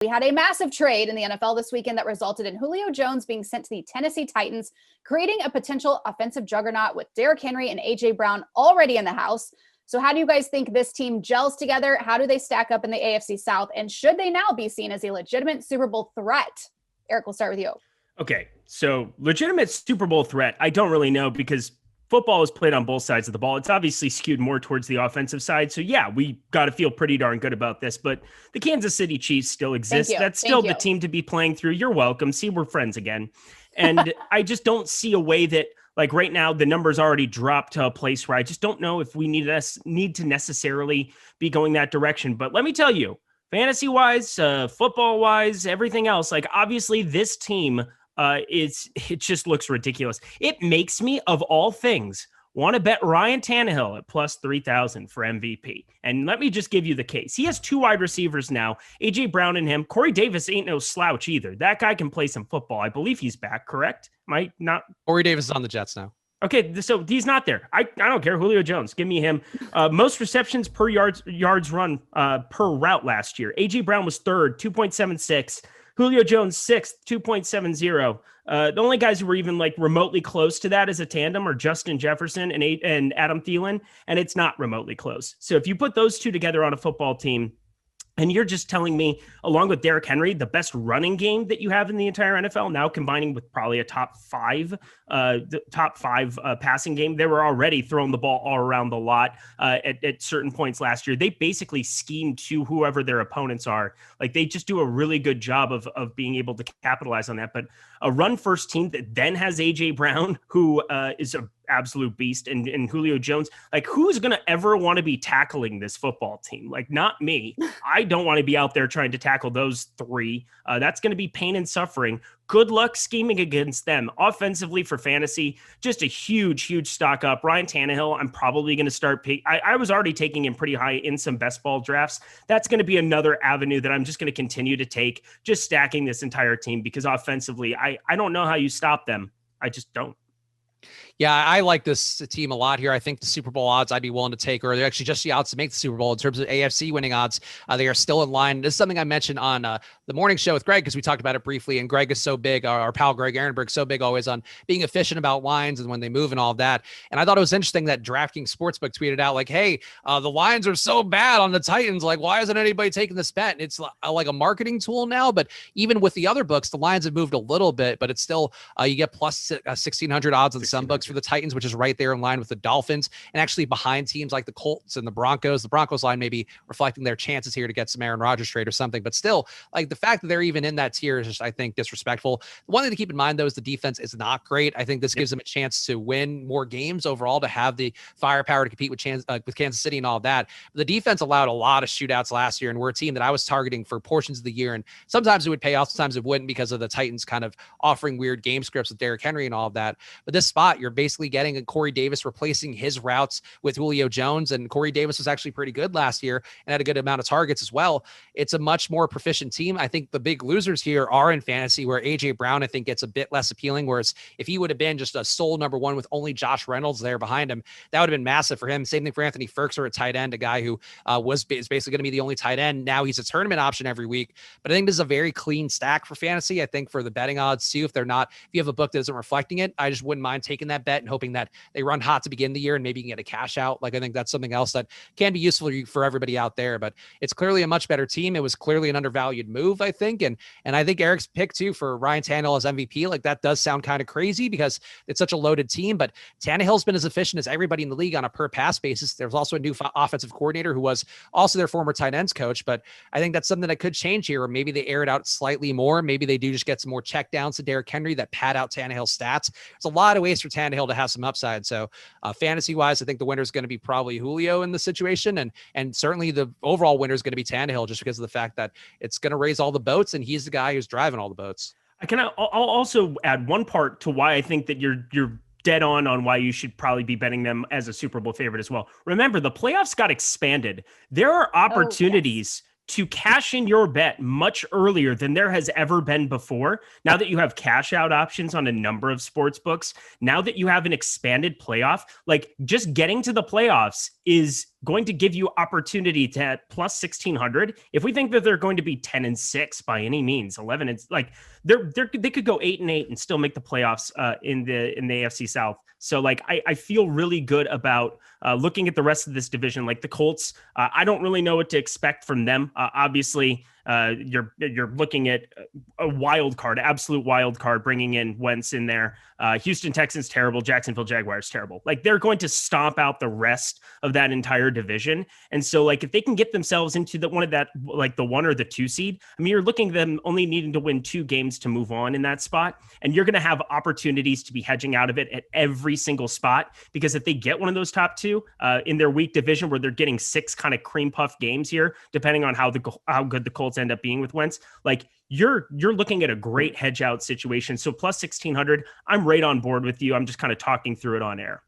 We had a massive trade in the NFL this weekend that resulted in Julio Jones being sent to the Tennessee Titans, creating a potential offensive juggernaut with Derrick Henry and A.J. Brown already in the house. So how do you guys think this team gels together? How do they stack up in the AFC South? And should they now be seen as a legitimate Super Bowl threat? Eric, we'll start with you. Okay, so legitimate Super Bowl threat, I don't really know because football is played on both sides of the ball. It's obviously skewed more towards the offensive side. So yeah, we got to feel pretty darn good about this, but the Kansas City Chiefs still exist. That's still the team to be playing through. You're welcome. See, we're friends again. And I just don't see a way that, like right now, the numbers already dropped to a place where I just don't know if we need to necessarily be going that direction. But let me tell you, fantasy wise, football wise, everything else, like obviously this team, it just looks ridiculous. It makes me, of all things, want to bet Ryan Tannehill at plus 3,000 for MVP. And let me just give you the case. He has two wide receivers now, A.J. Brown and him. Corey Davis ain't no slouch either. That guy can play some football. I believe he's back, correct? Am I not? Corey Davis is on the Jets now. Okay, so he's not there. I don't care. Julio Jones, give me him. Most receptions per yards run per route last year. A.J. Brown was third, 2.76. Julio Jones, 6th, 2.70. The only guys who were even like remotely close to that as a tandem are Justin Jefferson and Adam Thielen, and it's not remotely close. So if you put those two together on a football team, and you're just telling me, along with Derrick Henry, the best running game that you have in the entire NFL, now combining with probably a top five passing game. They were already throwing the ball all around the lot at certain points last year. They basically scheme to whoever their opponents are. Like they just do a really good job of being able to capitalize on that. But a run first team that then has A.J. Brown, who is a absolute beast, and Julio Jones, like who's going to ever want to be tackling this football team? Like not me. I don't want to be out there trying to tackle those three. That's going to be pain and suffering. Good luck scheming against them. Offensively for fantasy, just a huge stock up. Ryan Tannehill, I'm probably going to start. I was already taking him pretty high in some best ball drafts. That's going to be another avenue that I'm just going to continue to take, just stacking this entire team because offensively, I don't know how you stop them. I just don't. Yeah, I like this team a lot here. I think the Super Bowl odds I'd be willing to take, or they're actually just the odds to make the Super Bowl in terms of AFC winning odds. They are still in line. This is something I mentioned on the morning show with Greg because we talked about it briefly. And Greg is so big, our pal Greg Ehrenberg, so big always on being efficient about lines and when they move and all of that. And I thought it was interesting that DraftKings Sportsbook tweeted out like, "Hey, the lines are so bad on the Titans. Like, why isn't anybody taking this bet?" And it's like a marketing tool now. But even with the other books, the lines have moved a little bit, but it's still you get plus 1,600 odds on some books for the Titans, which is right there in line with the Dolphins and actually behind teams like the Colts and the Broncos. The Broncos line may be reflecting their chances here to get some Aaron Rodgers trade or something, but still, like the fact that they're even in that tier is just, I think, disrespectful. One thing to keep in mind, though, is the defense is not great. I think this gives them a chance to win more games overall, to have the firepower to compete with Kansas City and all of that. But the defense allowed a lot of shootouts last year, and we're a team that I was targeting for portions of the year, and sometimes it would pay off, sometimes it wouldn't because of the Titans kind of offering weird game scripts with Derrick Henry and all of that. But this spot, you're basically getting a Corey Davis replacing his routes with Julio Jones, and Corey Davis was actually pretty good last year and had a good amount of targets as well. It's a much more proficient team. I think the big losers here are in fantasy, where A.J. Brown, I think, gets a bit less appealing, whereas if he would have been just a sole number one with only Josh Reynolds there behind him, that would have been massive for him. Same thing for Anthony Firkser at tight end, a guy who is basically going to be the only tight end. Now he's a tournament option every week, but I think this is a very clean stack for fantasy. I think for the betting odds too, if you have a book that isn't reflecting it, I just wouldn't mind taking that bet and hoping that they run hot to begin the year and maybe you can get a cash out. Like I think that's something else that can be useful for everybody out there, but it's clearly a much better team. It was clearly an undervalued move, I think. And I think Eric's pick too for Ryan Tannehill as MVP, like that does sound kind of crazy because it's such a loaded team, but Tannehill's been as efficient as everybody in the league on a per pass basis. There's also a new offensive coordinator who was also their former tight ends coach, but I think that's something that could change here, or maybe they air it out slightly more. Maybe they do just get some more check downs to Derrick Henry that pad out Tannehill's stats. There's a lot of ways for Tannehill to have some upside. So fantasy wise, I think the winner is going to be probably Julio in the situation. And certainly the overall winner is going to be Tannehill, just because of the fact that it's going to raise all the boats and he's the guy who's driving all the boats. I'll also add one part to why I think that you're dead on why you should probably be betting them as a Super Bowl favorite as well. Remember, the playoffs got expanded. There are opportunities to cash in your bet much earlier than there has ever been before. Now that you have cash out options on a number of sports books, now that you have an expanded playoff, like just getting to the playoffs is going to give you opportunity to at plus 1,600. If we think that they're going to be 10-6 by any means, 11, it's like they could go 8-8 and still make the playoffs in the AFC South. So like, I feel really good about looking at the rest of this division. Like the Colts, I don't really know what to expect from them. Obviously, you're looking at a wild card, absolute wild card, bringing in Wentz in there. Houston Texans terrible, Jacksonville Jaguars terrible. Like they're going to stomp out the rest of that entire division. And so like if they can get themselves into the one or the 2 seed, I mean, you're looking at them only needing to win 2 games to move on in that spot, and you're going to have opportunities to be hedging out of it at every single spot, because if they get one of those top 2 in their weak division where they're getting 6 kind of cream puff games here, depending on how good the Colts end up being with Wentz, like you're looking at a great hedge out situation. So plus 1,600, I'm right on board with you. I'm just kind of talking through it on air.